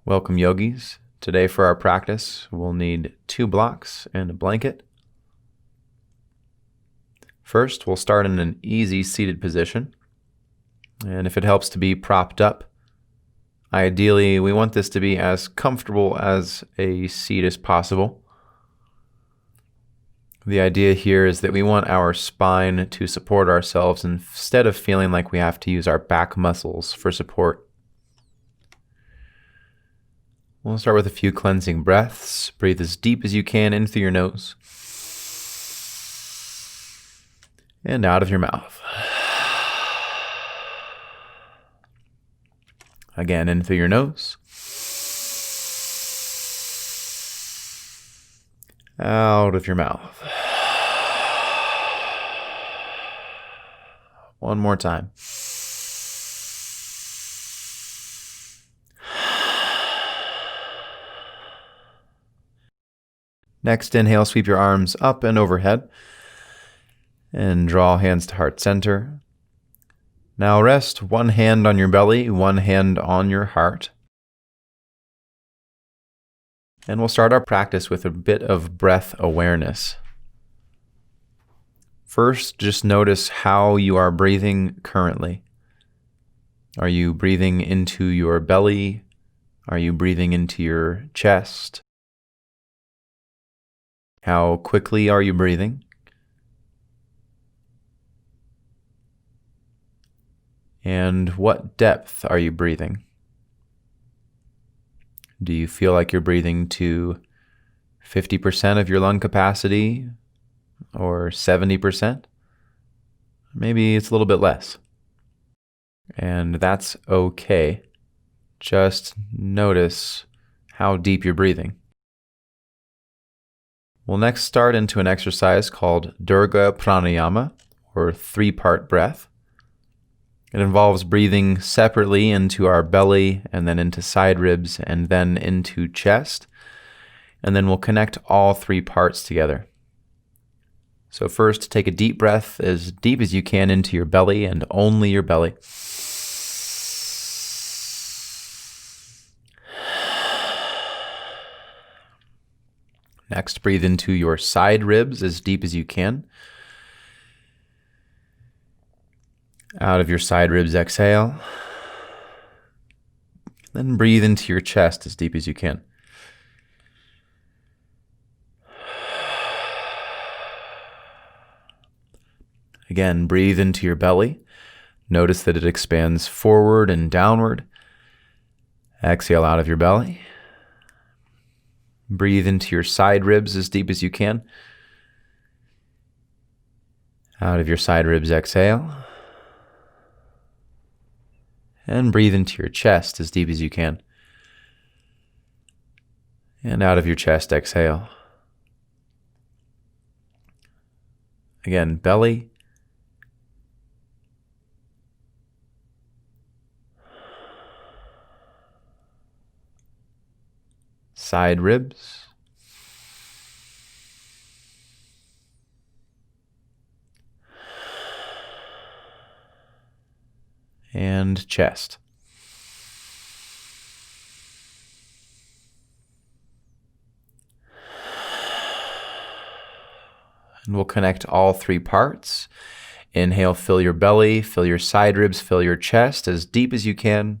Welcome, yogis. Today for our practice, we'll need 2 blocks and a blanket. First, we'll start in an easy seated position. And if it helps to be propped up, ideally we want this to be as comfortable as a seat as possible. The idea here is that we want our spine to support ourselves instead of feeling like we have to use our back muscles for support. We'll start with a few cleansing breaths. Breathe as deep as you can in through your nose and out of your mouth. Again, in through your nose, out of your mouth. One more time. Next, inhale, sweep your arms up and overhead and draw hands to heart center. Now rest one hand on your belly, one hand on your heart. And we'll start our practice with a bit of breath awareness. First, just notice how you are breathing currently. Are you breathing into your belly? Are you breathing into your chest? How quickly are you breathing? And what depth are you breathing? Do you feel like you're breathing to 50% of your lung capacity or 70%? Maybe it's a little bit less. And that's okay. Just notice how deep you're breathing. We'll next start into an exercise called Durga Pranayama, or 3-part breath. It involves breathing separately into our belly, and then into side ribs, and then into chest. And then we'll connect all 3 parts together. So first, take a deep breath as deep as you can into your belly, and only your belly. Next, breathe into your side ribs as deep as you can. Out of your side ribs, exhale. Then breathe into your chest as deep as you can. Again, breathe into your belly. Notice that it expands forward and downward. Exhale out of your belly. Breathe into your side ribs as deep as you can. Out of your side ribs, exhale. And breathe into your chest as deep as you can. And out of your chest, exhale. Again, belly. Side ribs. And chest. And we'll connect all 3 parts. Inhale, fill your belly, fill your side ribs, fill your chest as deep as you can.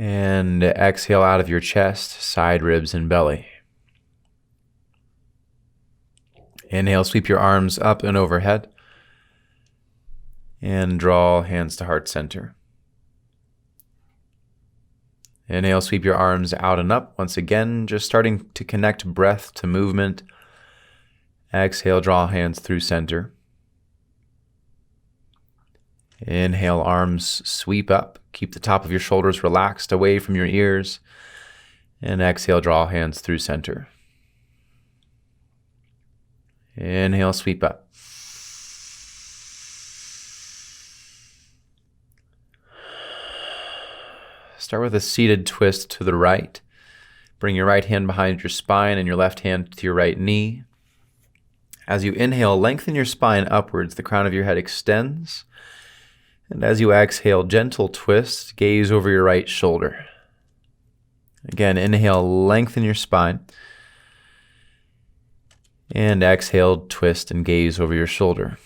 And exhale out of your chest, side ribs, and belly. Inhale, sweep your arms up and overhead. And draw hands to heart center. Inhale, sweep your arms out and up. Once again, just starting to connect breath to movement. Exhale, draw hands through center. Inhale, arms sweep up. Keep the top of your shoulders relaxed away from your ears. And exhale, draw hands through center. Inhale, sweep up. Start with a seated twist to the right. Bring your right hand behind your spine and your left hand to your right knee. As you inhale, lengthen your spine upwards. The crown of your head extends. And as you exhale, gentle twist, gaze over your right shoulder. Again, inhale, lengthen your spine. And exhale, twist and gaze over your shoulder.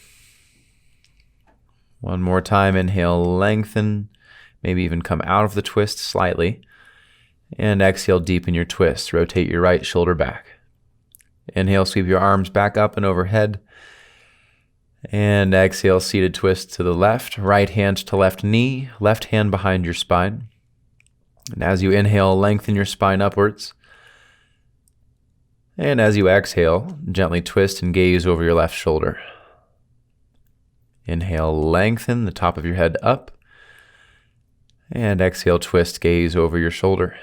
One more time, inhale, lengthen, maybe even come out of the twist slightly. And exhale, deepen your twist. Rotate your right shoulder back. Inhale, sweep your arms back up and overhead. And exhale, seated twist to the left, right hand to left knee, left hand behind your spine. And as you inhale, lengthen your spine upwards. And as you exhale, gently twist and gaze over your left shoulder. Inhale, lengthen the top of your head up. And exhale, twist, gaze over your shoulder.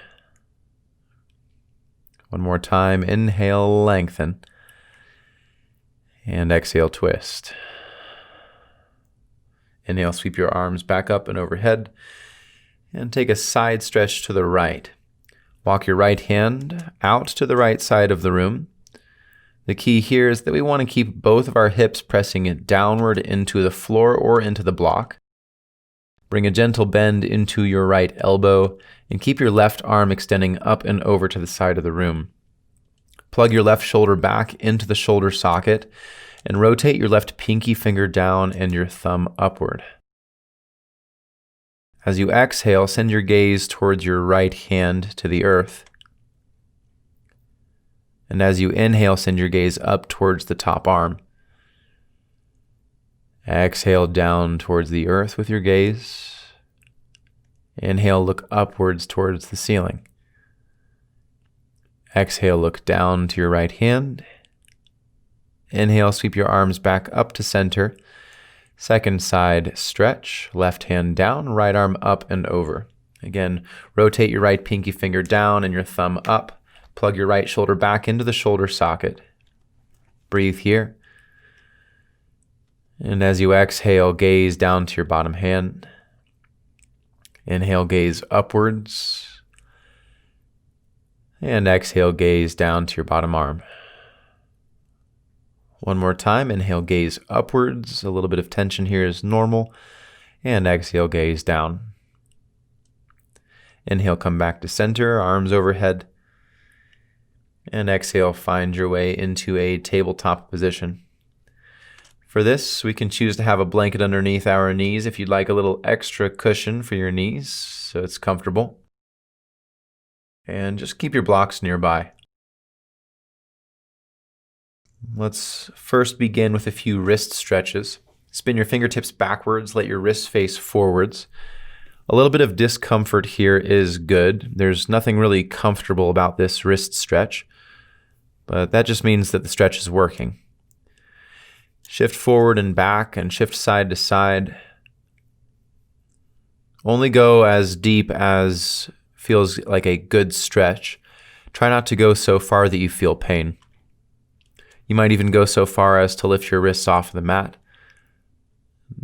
One more time, inhale, lengthen. And exhale, twist. Inhale, sweep your arms back up and overhead. And take a side stretch to the right. Walk your right hand out to the right side of the room. The key here is that we want to keep both of our hips pressing it downward into the floor or into the block. Bring a gentle bend into your right elbow and keep your left arm extending up and over to the side of the room. Plug your left shoulder back into the shoulder socket and rotate your left pinky finger down and your thumb upward. As you exhale, send your gaze towards your right hand to the earth. And as you inhale, send your gaze up towards the top arm. Exhale down towards the earth with your gaze. Inhale, look upwards towards the ceiling. Exhale, look down to your right hand. Inhale, sweep your arms back up to center. Second side stretch, left hand down, right arm up and over. Again, rotate your right pinky finger down and your thumb up. Plug your right shoulder back into the shoulder socket. Breathe here. And as you exhale, gaze down to your bottom hand. Inhale, gaze upwards. And exhale, gaze down to your bottom arm. One more time, inhale, gaze upwards. A little bit of tension here is normal. And exhale, gaze down. Inhale, come back to center, arms overhead. And exhale, find your way into a tabletop position. For this, we can choose to have a blanket underneath our knees if you'd like a little extra cushion for your knees so it's comfortable. And just keep your blocks nearby. Let's first begin with a few wrist stretches. Spin your fingertips backwards, let your wrists face forwards. A little bit of discomfort here is good. There's nothing really comfortable about this wrist stretch, but that just means that the stretch is working. Shift forward and back and shift side to side. Only go as deep as feels like a good stretch. Try not to go so far that you feel pain. You might even go so far as to lift your wrists off the mat.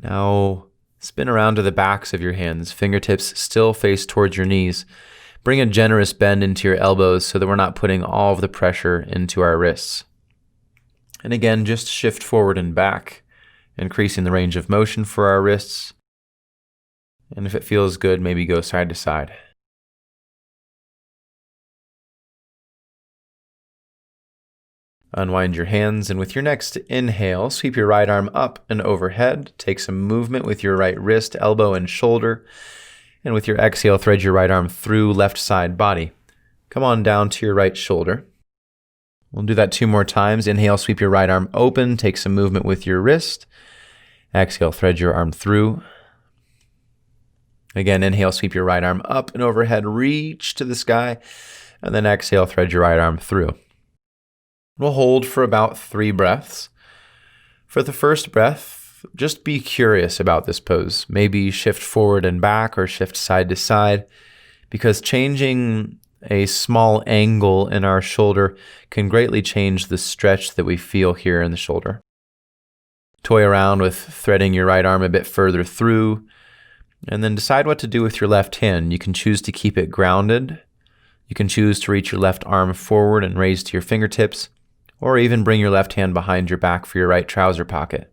Now spin around to the backs of your hands, fingertips still face towards your knees. Bring a generous bend into your elbows so that we're not putting all of the pressure into our wrists. And again, just shift forward and back, increasing the range of motion for our wrists. And if it feels good, maybe go side to side. Unwind your hands, and with your next inhale, sweep your right arm up and overhead. Take some movement with your right wrist, elbow, and shoulder. And with your exhale, thread your right arm through left side body. Come on down to your right shoulder. We'll do that 2 more times. Inhale, sweep your right arm open. Take some movement with your wrist. Exhale, thread your arm through. Again, inhale, sweep your right arm up and overhead. Reach to the sky. And then exhale, thread your right arm through. We'll hold for about 3 breaths. For the first breath, just be curious about this pose. Maybe shift forward and back or shift side to side, because changing a small angle in our shoulder can greatly change the stretch that we feel here in the shoulder. Toy around with threading your right arm a bit further through, and then decide what to do with your left hand. You can choose to keep it grounded. You can choose to reach your left arm forward and raise to your fingertips, or even bring your left hand behind your back for your right trouser pocket.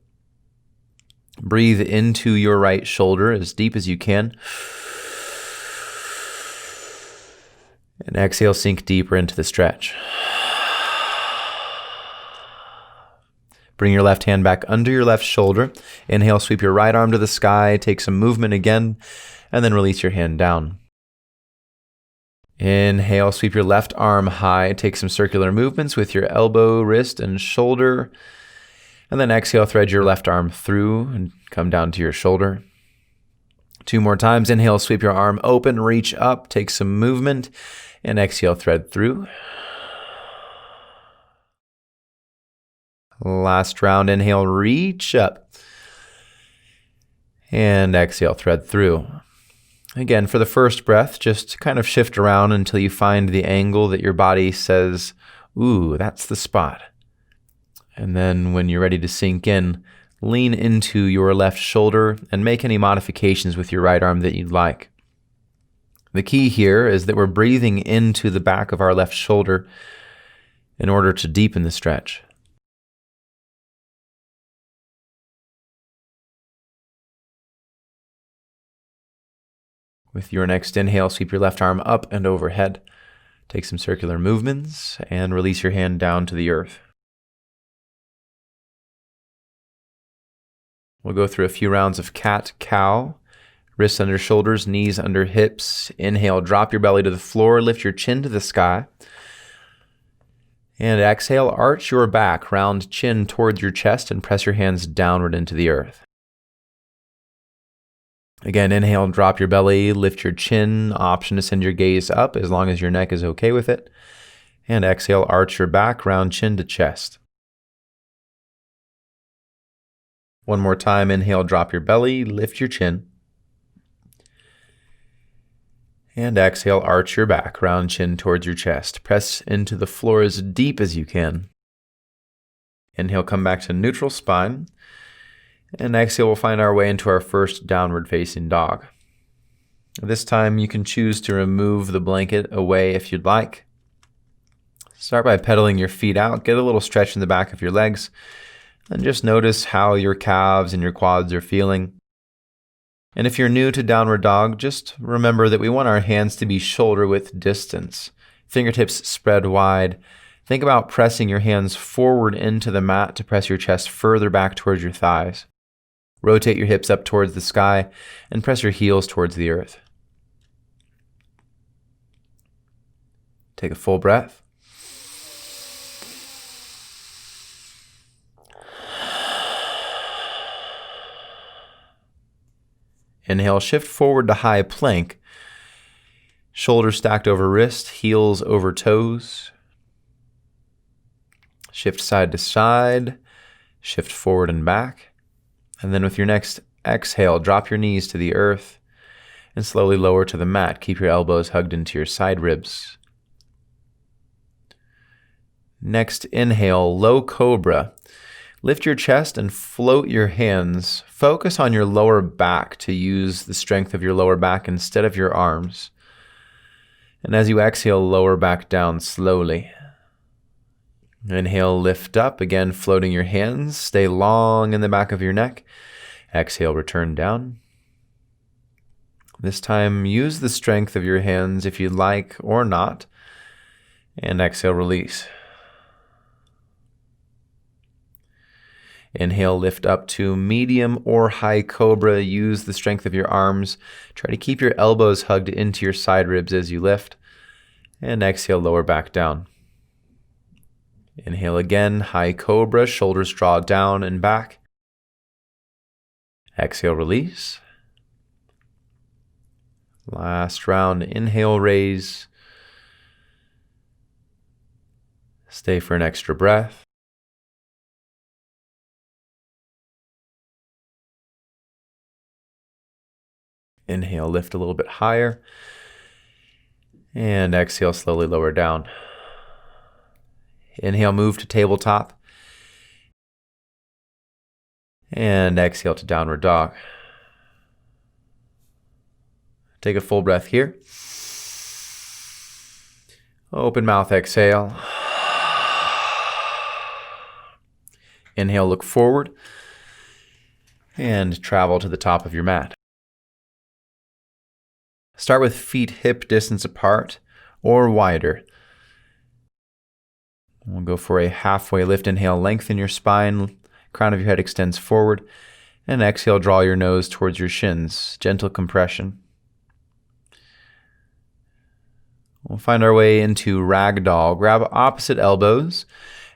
Breathe into your right shoulder as deep as you can. And exhale, sink deeper into the stretch. Bring your left hand back under your left shoulder. Inhale, sweep your right arm to the sky, take some movement again, and then release your hand down. Inhale, sweep your left arm high, take some circular movements with your elbow, wrist, and shoulder. And then exhale, thread your left arm through and come down to your shoulder. 2 more times. Inhale, sweep your arm open, reach up, take some movement, and exhale, thread through. Last round, inhale, reach up, and exhale, thread through. Again, for the first breath, just kind of shift around until you find the angle that your body says, ooh, that's the spot. And then when you're ready to sink in, lean into your left shoulder and make any modifications with your right arm that you'd like. The key here is that we're breathing into the back of our left shoulder in order to deepen the stretch. With your next inhale, sweep your left arm up and overhead. Take some circular movements and release your hand down to the earth. We'll go through a few rounds of cat-cow. Wrists under shoulders, knees under hips. Inhale, drop your belly to the floor, lift your chin to the sky. And exhale, arch your back, round chin towards your chest, and press your hands downward into the earth. Again, inhale, drop your belly, lift your chin, option to send your gaze up as long as your neck is okay with it. And exhale, arch your back, round chin to chest. One more time, inhale, drop your belly, lift your chin. And exhale, arch your back, round chin towards your chest. Press into the floor as deep as you can. Inhale, come back to neutral spine. And exhale, we'll find our way into our first downward facing dog. This time you can choose to remove the blanket away if you'd like. Start by pedaling your feet out, get a little stretch in the back of your legs, and just notice how your calves and your quads are feeling. And if you're new to downward dog, just remember that we want our hands to be shoulder width distance. Fingertips spread wide. Think about pressing your hands forward into the mat to press your chest further back towards your thighs. Rotate your hips up towards the sky and press your heels towards the earth. Take a full breath. Inhale, shift forward to high plank. Shoulders stacked over wrist, heels over toes. Shift side to side. Shift forward and back. And then with your next exhale, drop your knees to the earth and slowly lower to the mat. Keep your elbows hugged into your side ribs. Next inhale, low cobra. Lift your chest and float your hands. Focus on your lower back to use the strength of your lower back instead of your arms. And as you exhale, lower back down slowly. Inhale, lift up, again floating your hands. Stay long in the back of your neck. Exhale, return down. This time, use the strength of your hands if you'd like or not. And exhale, release. Inhale, lift up to medium or high cobra. Use the strength of your arms. Try to keep your elbows hugged into your side ribs as you lift. And exhale, lower back down. Inhale again, high cobra, shoulders draw down and back. Exhale, release. Last round, inhale, raise. Stay for an extra breath. Inhale, lift a little bit higher. And exhale, slowly lower down. Inhale, move to tabletop. And exhale to downward dog. Take a full breath here. Open mouth, exhale. Inhale, look forward. And travel to the top of your mat. Start with feet hip distance apart. or wider. We'll go for a halfway lift. Inhale, lengthen your spine, crown of your head extends forward, and exhale, draw your nose towards your shins, gentle compression. We'll find our way into ragdoll. Grab opposite elbows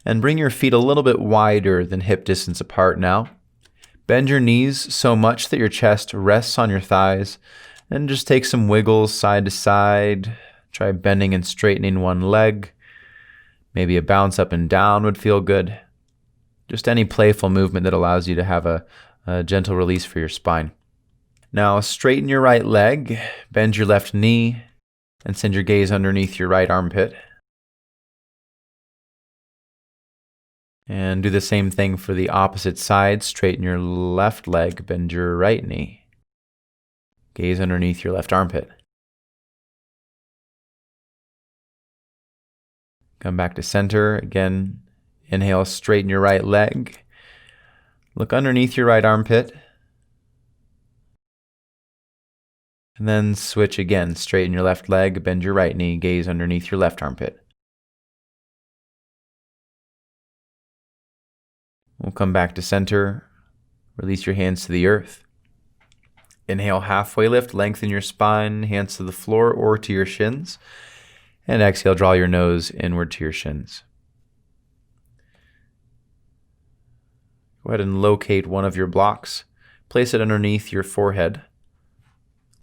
and bring your feet a little bit wider than hip distance apart now. Bend your knees so much that your chest rests on your thighs, and just take some wiggles side to side. Try bending and straightening one leg. Maybe a bounce up and down would feel good. Just any playful movement that allows you to have a gentle release for your spine. Now straighten your right leg, bend your left knee, and send your gaze underneath your right armpit. And do the same thing for the opposite side. Straighten your left leg, bend your right knee. Gaze underneath your left armpit. Come back to center. Again, inhale, straighten your right leg. Look underneath your right armpit. And then switch again. Straighten your left leg, bend your right knee, gaze underneath your left armpit. We'll come back to center. Release your hands to the earth. Inhale, halfway lift, lengthen your spine, hands to the floor or to your shins. And exhale, draw your nose inward to your shins. Go ahead and locate one of your blocks. Place it underneath your forehead.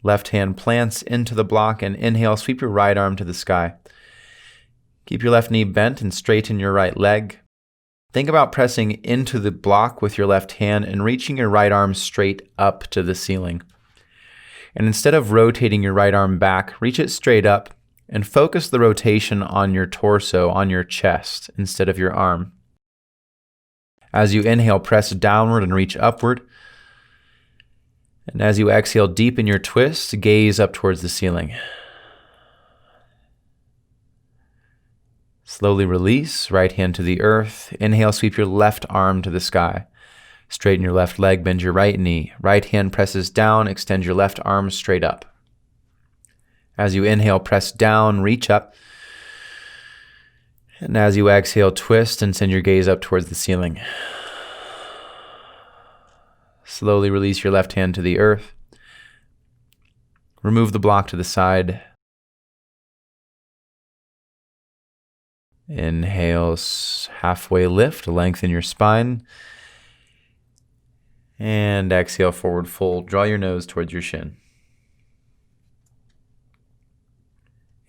Left hand plants into the block and inhale, sweep your right arm to the sky. Keep your left knee bent and straighten your right leg. Think about pressing into the block with your left hand and reaching your right arm straight up to the ceiling. And instead of rotating your right arm back, reach it straight up and focus the rotation on your torso, on your chest, instead of your arm. As you inhale, press downward and reach upward. And as you exhale, deepen your twist, gaze up towards the ceiling. Slowly release, right hand to the earth. Inhale, sweep your left arm to the sky. Straighten your left leg, bend your right knee. Right hand presses down, extend your left arm straight up. As you inhale, press down, reach up. And as you exhale, twist and send your gaze up towards the ceiling. Slowly release your left hand to the earth. Remove the block to the side. Inhale, halfway lift, lengthen your spine. And exhale, forward fold. Draw your nose towards your shin.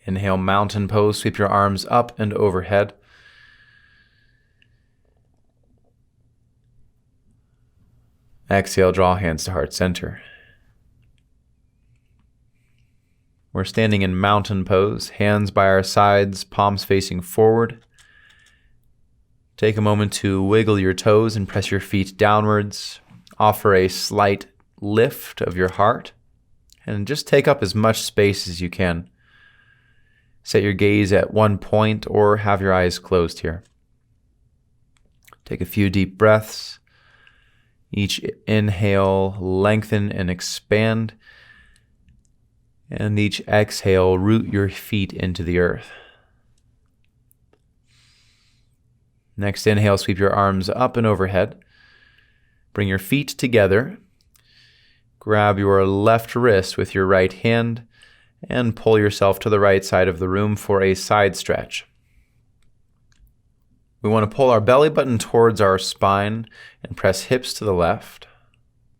Inhale, mountain pose. Sweep your arms up and overhead. Exhale, draw hands to heart center. We're standing in mountain pose, hands by our sides, palms facing forward. Take a moment to wiggle your toes and press your feet downwards. Offer a slight lift of your heart and just take up as much space as you can. Set your gaze at one point or have your eyes closed here. Take a few deep breaths. Each inhale, lengthen and expand. And each exhale, root your feet into the earth. Next inhale, sweep your arms up and overhead. Bring your feet together. Grab your left wrist with your right hand and pull yourself to the right side of the room for a side stretch. We want to pull our belly button towards our spine and press hips to the left.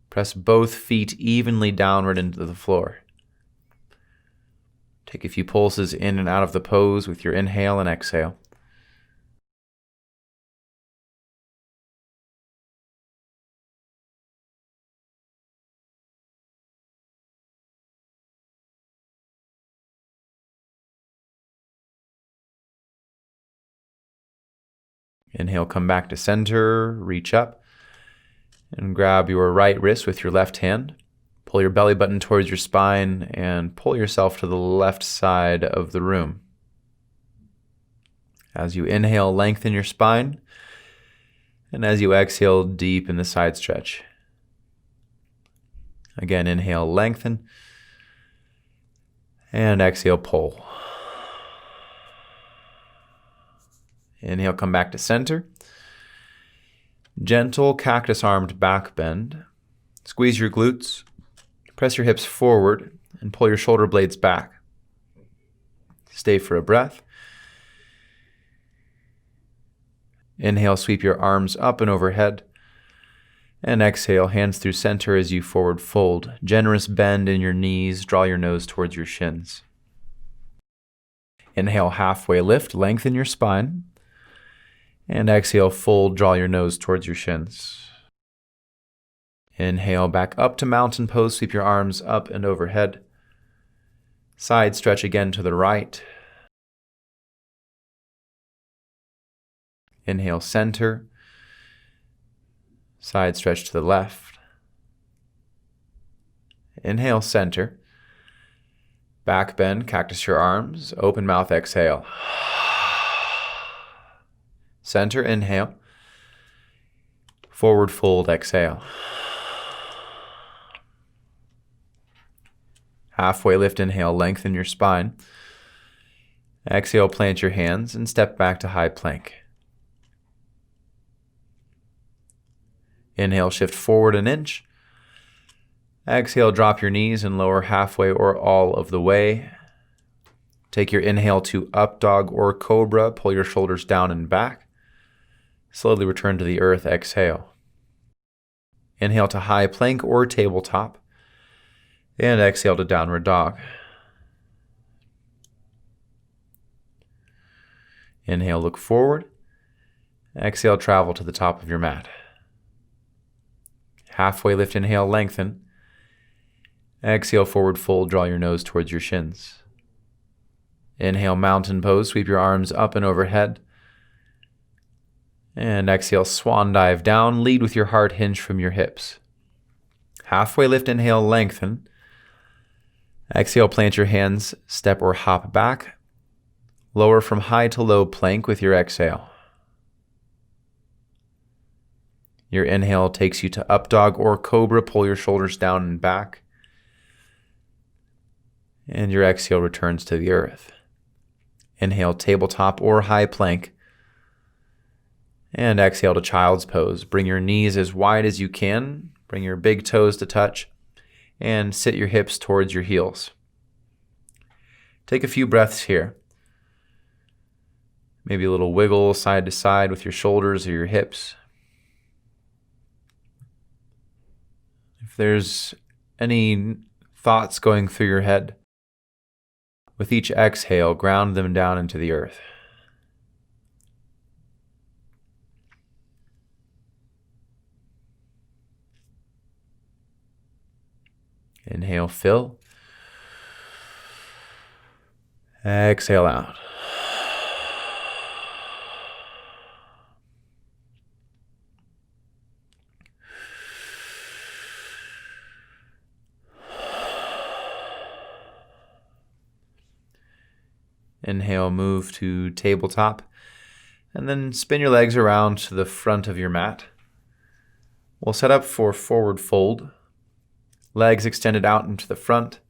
Press both feet evenly downward into the floor. Take a few pulses in and out of the pose with your inhale and exhale. Inhale, come back to center, reach up, and grab your right wrist with your left hand. Pull your belly button towards your spine and pull yourself to the left side of the room. As you inhale, lengthen your spine, and as you exhale, deepen the side stretch. Again, inhale, lengthen, and exhale, pull. Inhale, come back to center. Gentle cactus-armed back bend. Squeeze your glutes. Press your hips forward and pull your shoulder blades back. Stay for a breath. Inhale, sweep your arms up and overhead. And exhale, hands through center as you forward fold. Generous bend in your knees. Draw your nose towards your shins. Inhale, halfway lift. Lengthen your spine. And exhale, fold. Draw your nose towards your shins. Inhale, back up to mountain pose. Sweep your arms up and overhead. Side stretch again to the right. Inhale, center. Side stretch to the left. Inhale, center. Back bend, cactus your arms. Open mouth, exhale. Center, inhale. Forward fold, exhale. Halfway lift, inhale, lengthen your spine. Exhale, plant your hands and step back to high plank. Inhale, shift forward an inch. Exhale, drop your knees and lower halfway or all of the way. Take your inhale to up dog or cobra. Pull your shoulders down and back. Slowly return to the earth, exhale. Inhale to high plank or tabletop. And exhale to downward dog. Inhale, look forward. Exhale, travel to the top of your mat. Halfway lift, inhale, lengthen. Exhale, forward fold, draw your nose towards your shins. Inhale, mountain pose, sweep your arms up and overhead. And exhale, swan dive down, lead with your heart, hinge from your hips. Halfway lift, inhale, lengthen. Exhale, plant your hands, step or hop back. Lower from high to low plank with your exhale. Your inhale takes you to up dog or cobra. Pull your shoulders down and back. And your exhale returns to the earth. Inhale, tabletop or high plank. And exhale to child's pose. Bring your knees as wide as you can. Bring your big toes to touch. And sit your hips towards your heels. Take a few breaths here. Maybe a little wiggle side to side with your shoulders or your hips. If there's any thoughts going through your head, with each exhale, ground them down into the earth. Inhale, fill. Exhale out. Inhale, move to tabletop, and then spin your legs around to the front of your mat. We'll set up for forward fold. Legs extended out into the front.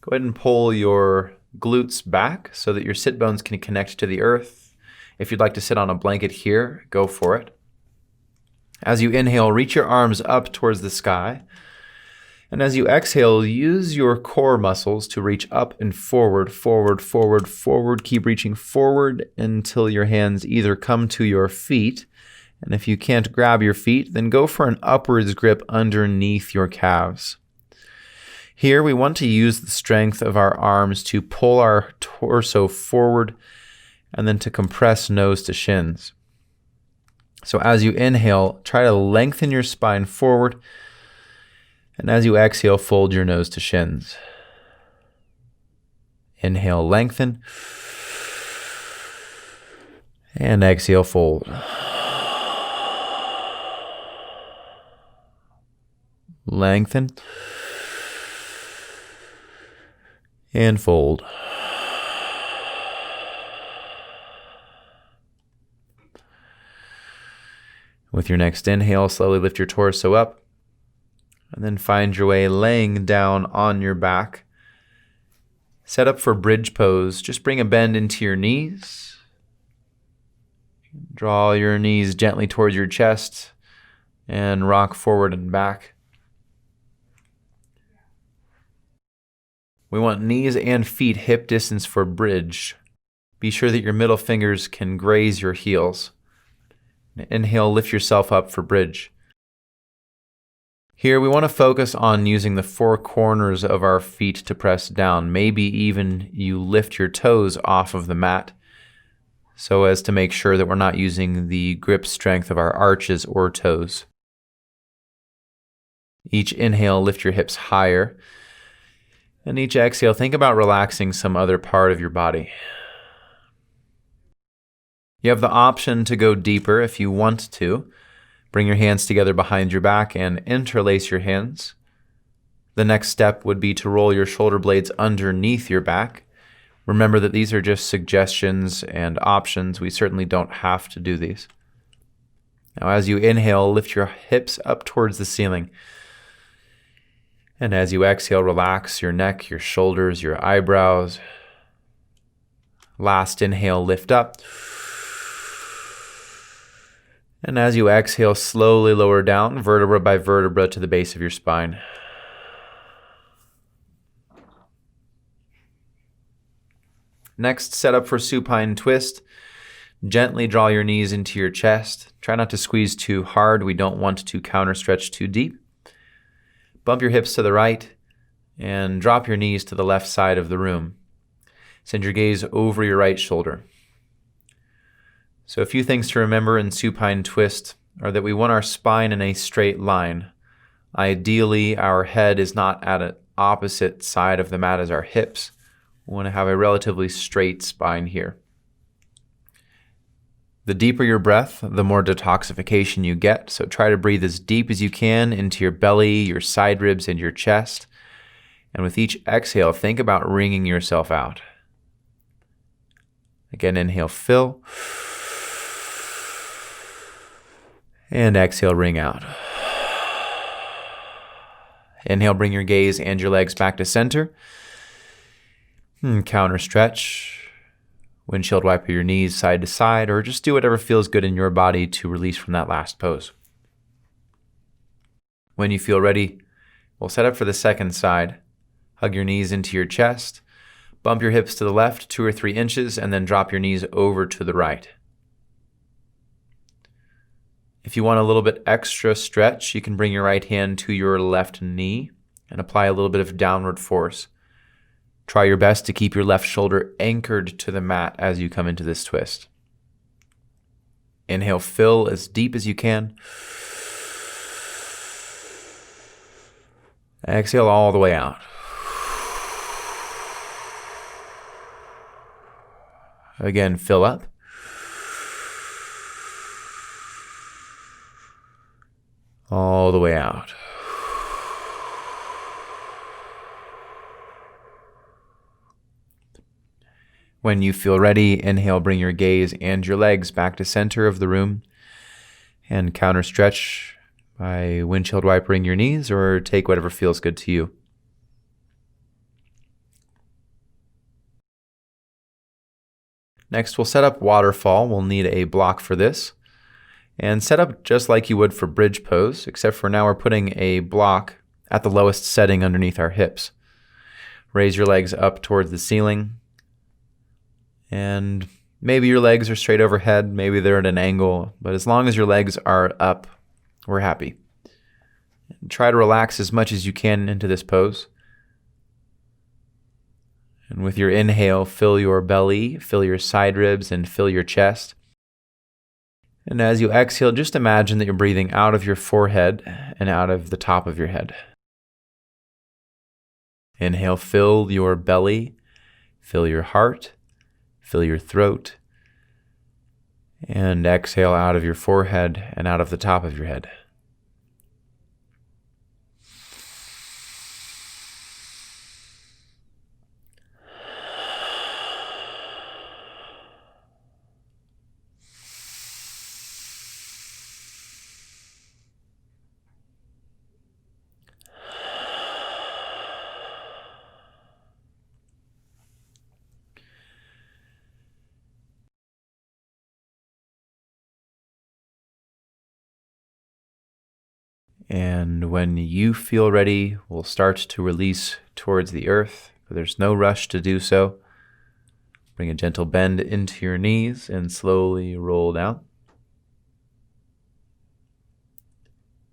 Go ahead and pull your glutes back so that your sit bones can connect to the earth. If you'd like to sit on a blanket here, go for it. As you inhale, reach your arms up towards the sky. And as you exhale, use your core muscles to reach up and forward, forward, forward, forward. Keep reaching forward until your hands either come to your feet, and if you can't grab your feet, then go for an upwards grip underneath your calves. Here, we want to use the strength of our arms to pull our torso forward and then to compress nose to shins. So as you inhale, try to lengthen your spine forward. And as you exhale, fold your nose to shins. Inhale, lengthen. And exhale, fold. Lengthen. And fold. With your next inhale, slowly lift your torso up. And then find your way laying down on your back. Set up for bridge pose. Just bring a bend into your knees. Draw your knees gently towards your chest and rock forward and back. We want knees and feet hip distance for bridge. Be sure that your middle fingers can graze your heels. Inhale, lift yourself up for bridge. Here we want to focus on using the four corners of our feet to press down. Maybe even you lift your toes off of the mat so as to make sure that we're not using the grip strength of our arches or toes. Each inhale, lift your hips higher. And each exhale, think about relaxing some other part of your body. You have the option to go deeper if you want to. Bring your hands together behind your back and interlace your hands. The next step would be to roll your shoulder blades underneath your back. Remember that these are just suggestions and options. We certainly don't have to do these. Now, as you inhale, lift your hips up towards the ceiling. And as you exhale, relax your neck, your shoulders, your eyebrows. Last inhale, lift up. And as you exhale, slowly lower down, vertebra by vertebra to the base of your spine. Next, set up for supine twist. Gently draw your knees into your chest. Try not to squeeze too hard. We don't want to counter stretch too deep. Bump your hips to the right and drop your knees to the left side of the room. Send your gaze over your right shoulder. So a few things to remember in supine twist are that we want our spine in a straight line. Ideally, our head is not at an opposite side of the mat as our hips. We want to have a relatively straight spine here. The deeper your breath, the more detoxification you get. So try to breathe as deep as you can into your belly, your side ribs, and your chest. And with each exhale, think about wringing yourself out. Again, inhale, fill. And exhale, wring out. Inhale, bring your gaze and your legs back to center. Counter stretch. Windshield wiper your knees side to side, or just do whatever feels good in your body to release from that last pose. When you feel ready, we'll set up for the second side. Hug your knees into your chest. Bump your hips to the left 2 or 3 inches, and then drop your knees over to the right. If you want a little bit extra stretch, you can bring your right hand to your left knee and apply a little bit of downward force. Try your best to keep your left shoulder anchored to the mat as you come into this twist. Inhale, fill as deep as you can. Exhale all the way out. Again, fill up. All the way out. When you feel ready, inhale, bring your gaze and your legs back to center of the room and counter stretch by windshield wipering your knees or take whatever feels good to you. Next, we'll set up waterfall. We'll need a block for this. And set up just like you would for bridge pose, except for now we're putting a block at the lowest setting underneath our hips. Raise your legs up towards the ceiling. And maybe your legs are straight overhead, maybe they're at an angle, but as long as your legs are up, we're happy. Try to relax as much as you can into this pose. And with your inhale, fill your belly, fill your side ribs, and fill your chest. And as you exhale, just imagine that you're breathing out of your forehead and out of the top of your head. Inhale, fill your belly, fill your heart, fill your throat, and exhale out of your forehead and out of the top of your head. And when you feel ready, we'll start to release towards the earth, but there's no rush to do so. Bring a gentle bend into your knees and slowly roll down.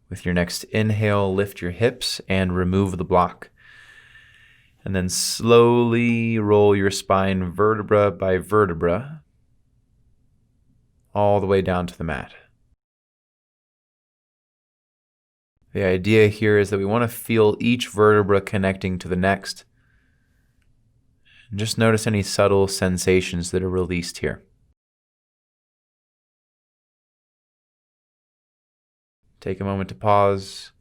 With your next inhale, lift your hips and remove the block. And then slowly roll your spine vertebra by vertebra all the way down to the mat. The idea here is that we want to feel each vertebra connecting to the next. And just notice any subtle sensations that are released here. Take a moment to pause.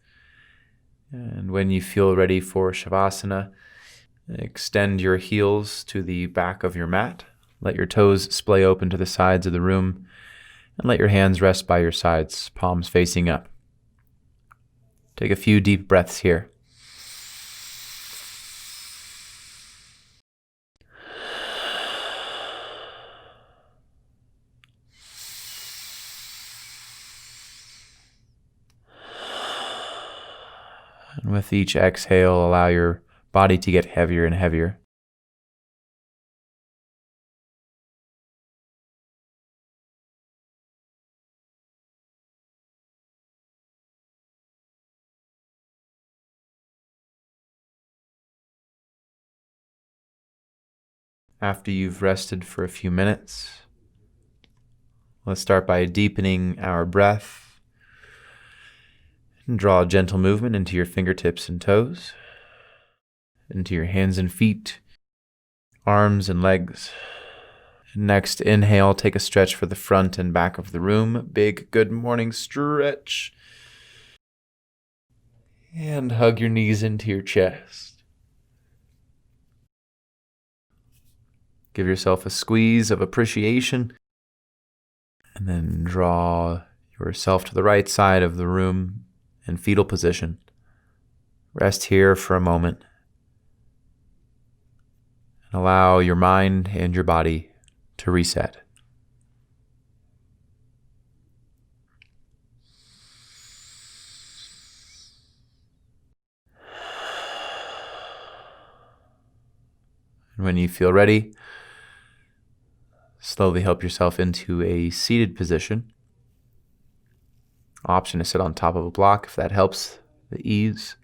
And when you feel ready for Shavasana, extend your heels to the back of your mat. Let your toes splay open to the sides of the room. And let your hands rest by your sides, palms facing up. Take a few deep breaths here. And with each exhale, allow your body to get heavier and heavier. After you've rested for a few minutes, let's start by deepening our breath. And draw a gentle movement into your fingertips and toes, into your hands and feet, arms and legs. Next, inhale, take a stretch for the front and back of the room. Big good morning stretch. And hug your knees into your chest. Give yourself a squeeze of appreciation. And then draw yourself to the right side of the room in fetal position. Rest here for a moment. And allow your mind and your body to reset. And when you feel ready, slowly help yourself into a seated position. Option to sit on top of a block if that helps the ease.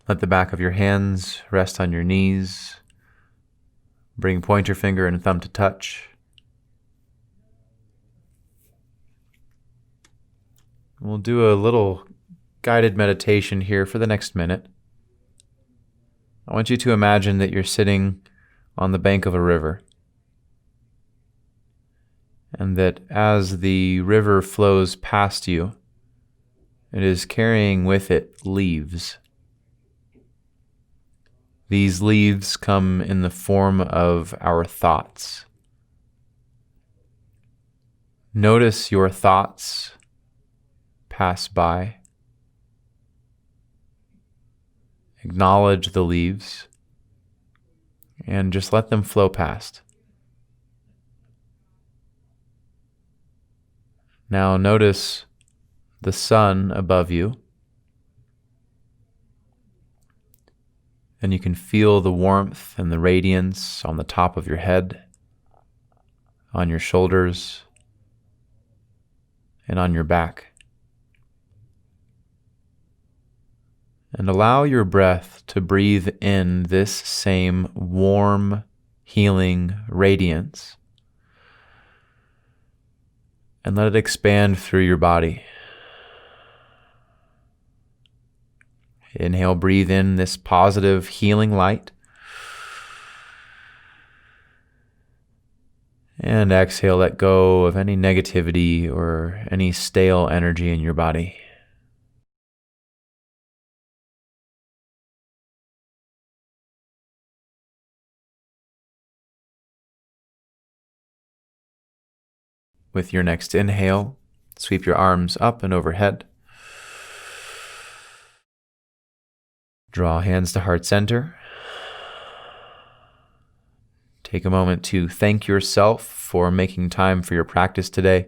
Let the back of your hands rest on your knees. Bring pointer finger and thumb to touch. We'll do a little guided meditation here for the next minute. I want you to imagine that you're sitting on the bank of a river, and that as the river flows past you, it is carrying with it leaves. These leaves come in the form of our thoughts. Notice your thoughts pass by. Acknowledge the leaves and just let them flow past. Now notice the sun above you, and you can feel the warmth and the radiance on the top of your head, on your shoulders, and on your back. And allow your breath to breathe in this same warm, healing radiance, and let it expand through your body. Inhale, breathe in this positive, healing light. And exhale, let go of any negativity or any stale energy in your body. With your next inhale, Sweep your arms up and overhead. Draw hands to heart center. Take a moment to thank yourself for making time for your practice today.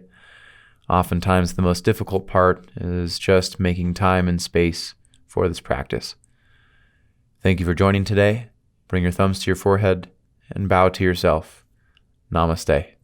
Oftentimes, the most difficult part is just making time and space for this practice. Thank you for joining today. Bring your thumbs to your forehead and bow to yourself. Namaste.